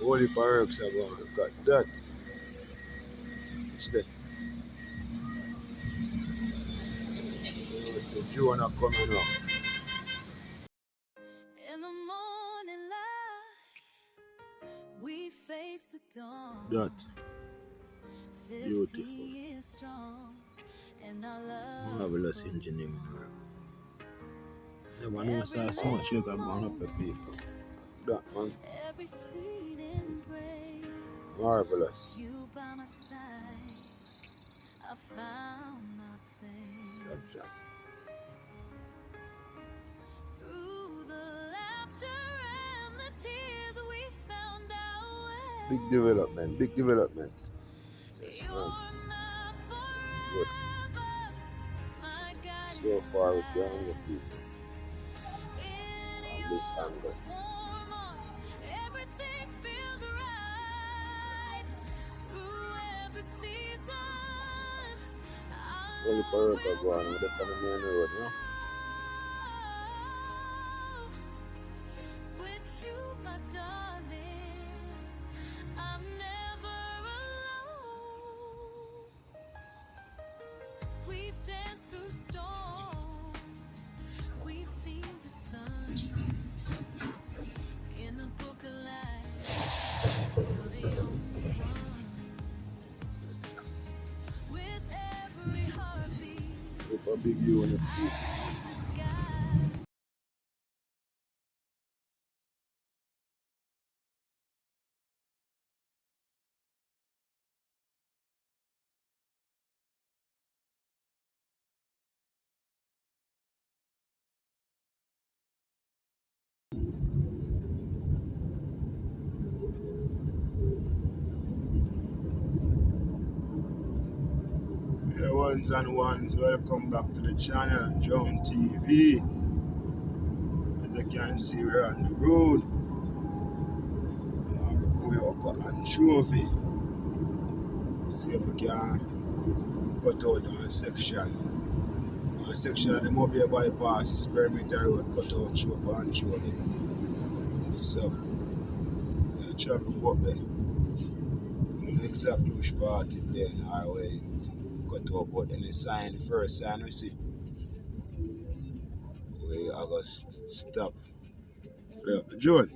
Holy barracks about got that. Check. So say Jonah coming up. In the morning light, we face the dawn. That. 50 Beautiful. years strong, and our love Marvelous goes engineering on. work. Never know so much you can go on up the people. That man. Every sweet embrace, Marvelous. you by my side, I found my place. Gotcha. Through the laughter and the tears, we found our way. Big development, big development. Yes, man. Good. So far with the younger people on this angle. Only Paraka go on with the main road, you know? With you, my darling, I'm never alone. We've danced through storms, we've seen the sun. In the book of life, you're the only one. With every heartbeat, With a big unit. the sky. Yeah, ones and ones, welcome back to the channel, John TV. As you can see, we're on the road. I'm going up an anchovy. See if we can cut out one section. One section of the mobile bypass, perimeter road, cut out through up anchovy. So, yeah, travel go up there. I don't know exactly which part it there in the highway cut out, but then the sign, the first sign we see, we are going to stop. John,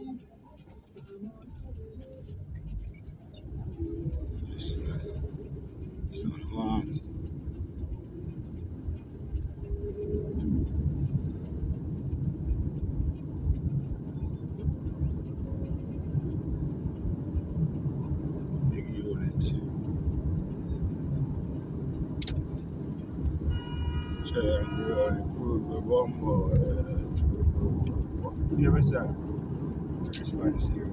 this sun warm. Big unit. Try and grow and improve the bumper. You ever said? Response here.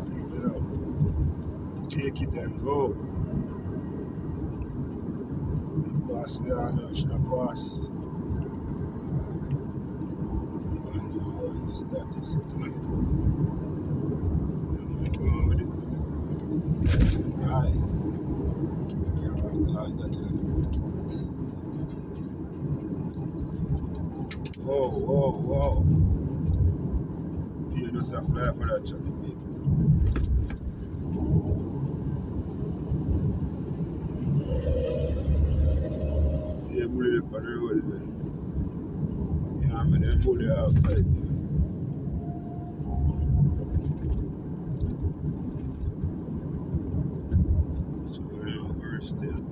See it out. Take it and go. Pass me on, I should pass. That is it tonight. I'm going with it. Aye. Can't run cars that tonight. Whoa, whoa, whoa. You just a fly for that chuck, people. You bully up on the road there. Yeah, I mean, they bully out fight, you know. So we're still.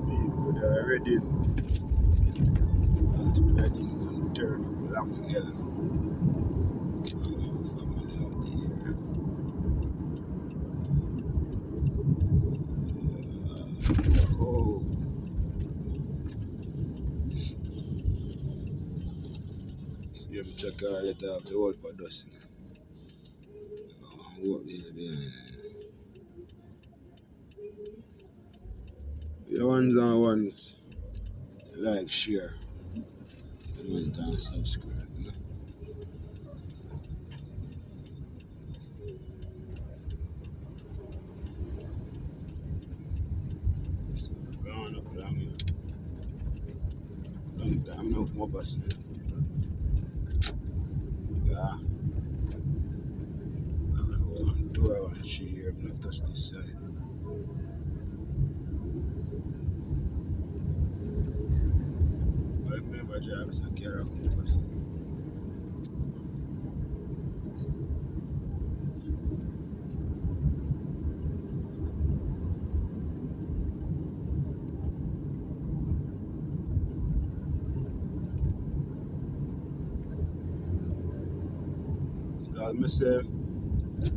People that are ready and turn up long hill. Family out here. Oh, see them check our letter of the whole production. What will be the ones and ones like, share, comment, and subscribe. You know? So, going up along here. Long time now, come up us. Yeah. 2 hours and 3 years, I'm not touch this side. I remember driving a car come up us. So, I say,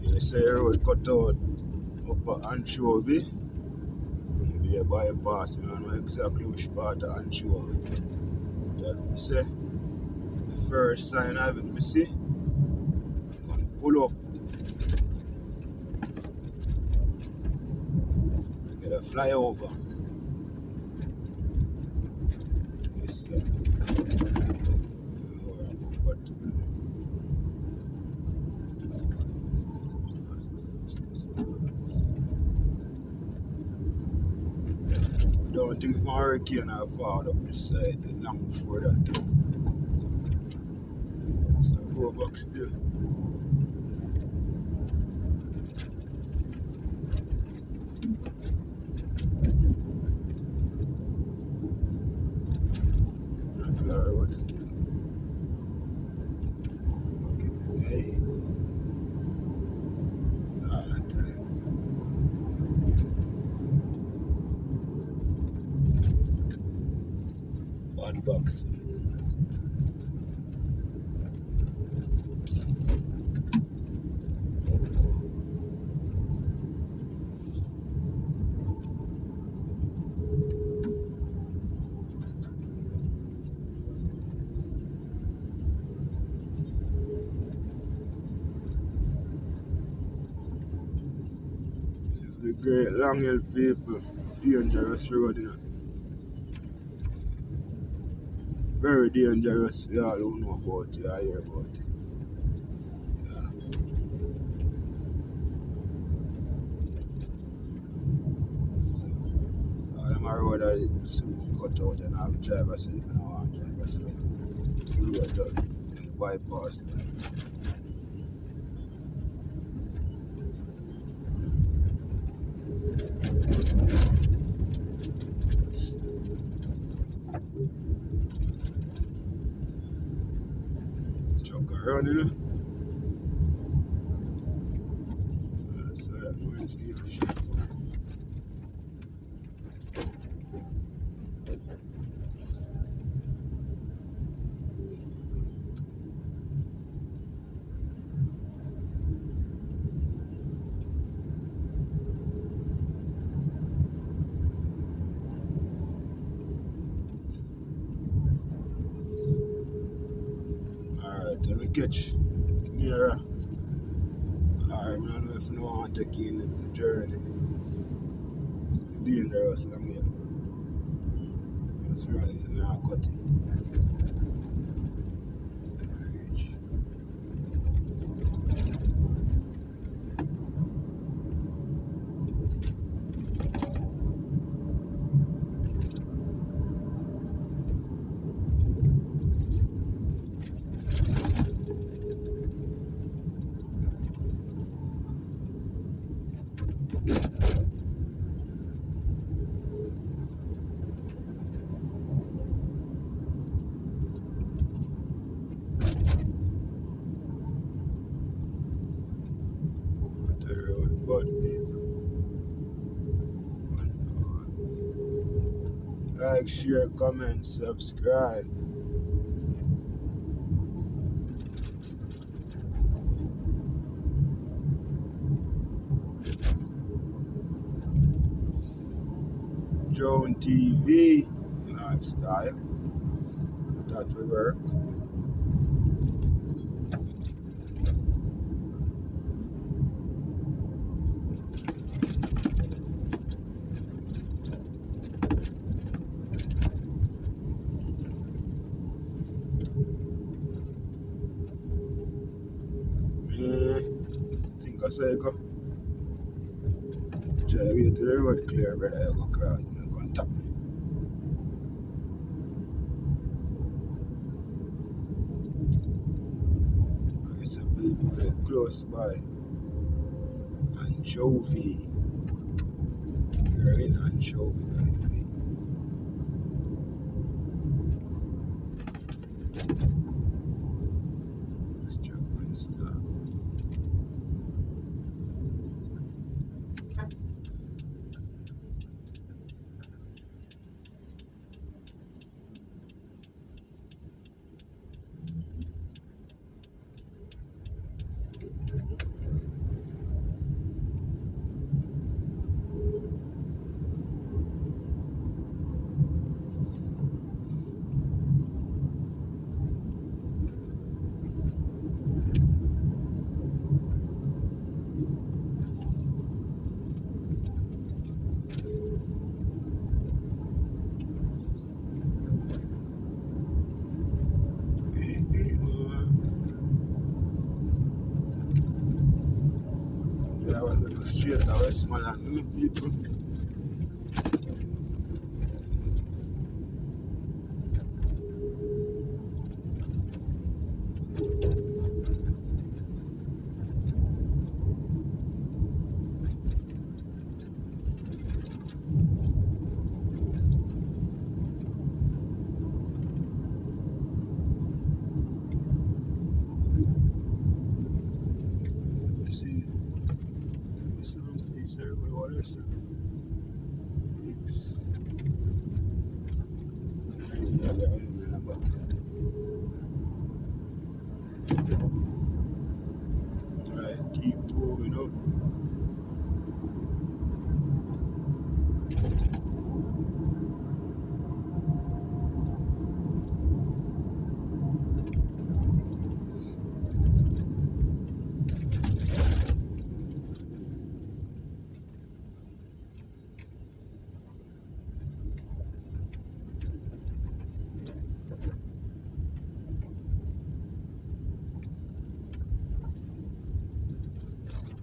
you say road cut out up at Anchovy. Be a bypass, me, I know exactly which part of Anchovy. As I say, the first sign of it, me see, I'm gonna pull up, get a flyover. Yes, sir. Don't think from hurricane I fall up this side long before that too. So go back still. Not road still. Okay, hey, all the time. One box. This is the great Long Hill people. Dangerous road, you know. Very dangerous for all who know about it, I hear about it. Yeah. So, all of my road I soon cut out and I have driver seat and I want driver seat. The road done. And the bypass done. Truck around, you know. So that one's dealership. Alright, let me catch nearer. Alright, man, I don't know if you want to take you in the journey. It's dangerous, Long Hill. It's running and I'll cut it. The road, but like, share, comment, subscribe. Drone TV lifestyle. That will work. Because I go try to wait till the road clear, brother. I go cross. You know, contact me. It's a people very close by. Anchovy. You're in Anchovy, by the way. Strap and stop. Yeah, I was going straight to Westmoreland, you know, people. You see, this is everybody what they say. It's right, keep moving up.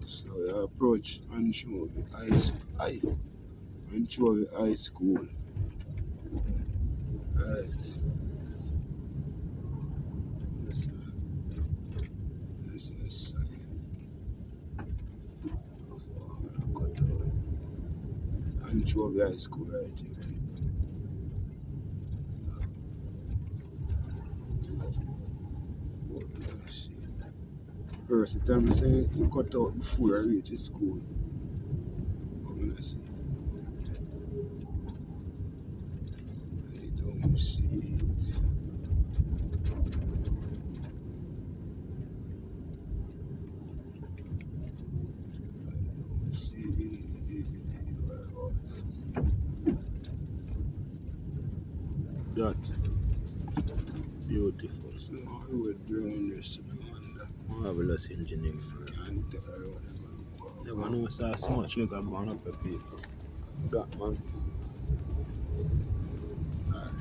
So you approach Anchovy High School. Right. Listen to this sign. Oh, cut out. It's Anchovy High School right here. Oh, let's see. First time I say you cut out before I reach the school. I'm gonna see. I don't see it. I don't see it. Whereabouts? That beautiful. So I would be on this marvelous engineering. Can't tell her what I'm going to They want to say so much look at burn up the people. that man.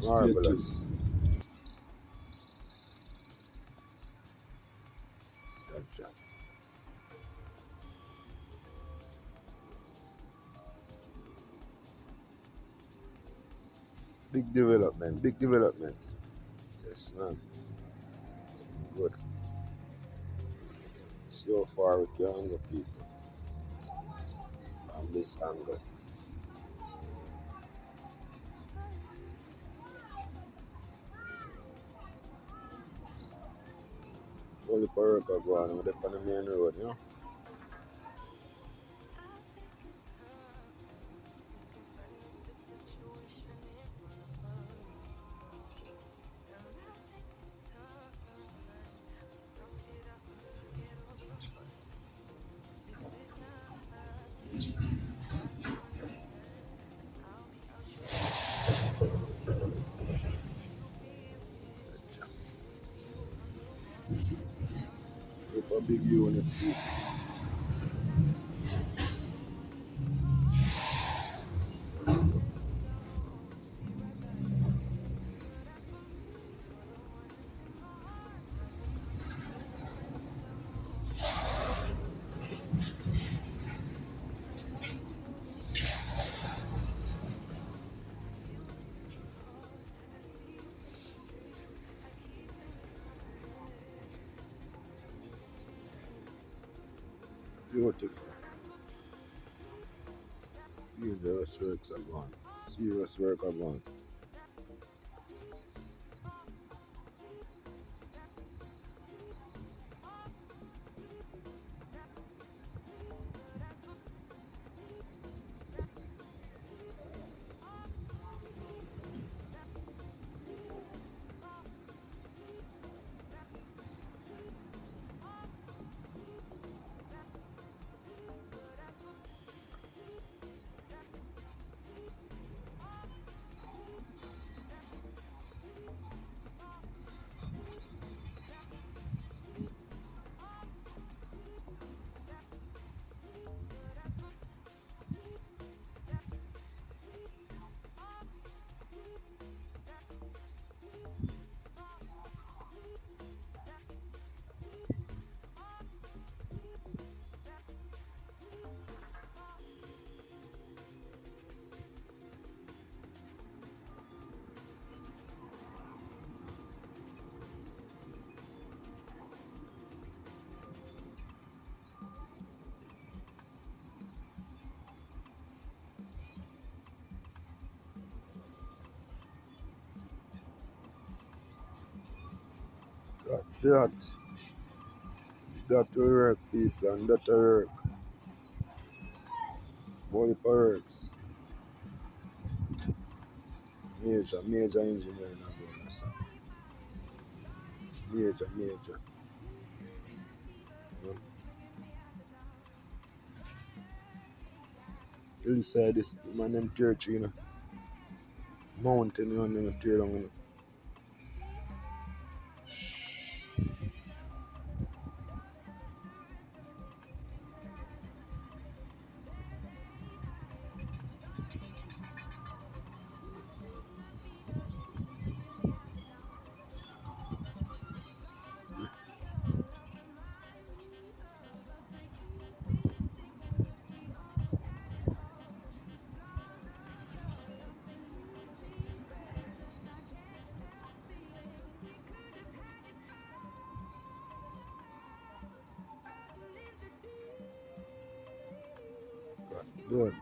Stay tuned. Marvelous. Gotcha. Big development, big development. Yes, man. Good. So far we can go people from this angle. Only for work I go on with on the main road, you know. Look a big unit. Beautiful. Dangerous works are gone. Serious work are gone. That, that will work, people, and that will work. Boy, works. Major engineering about this. Major. You know? You say this man them tear tree, you know. Mountain, you know, them tear down, you know. God, do it.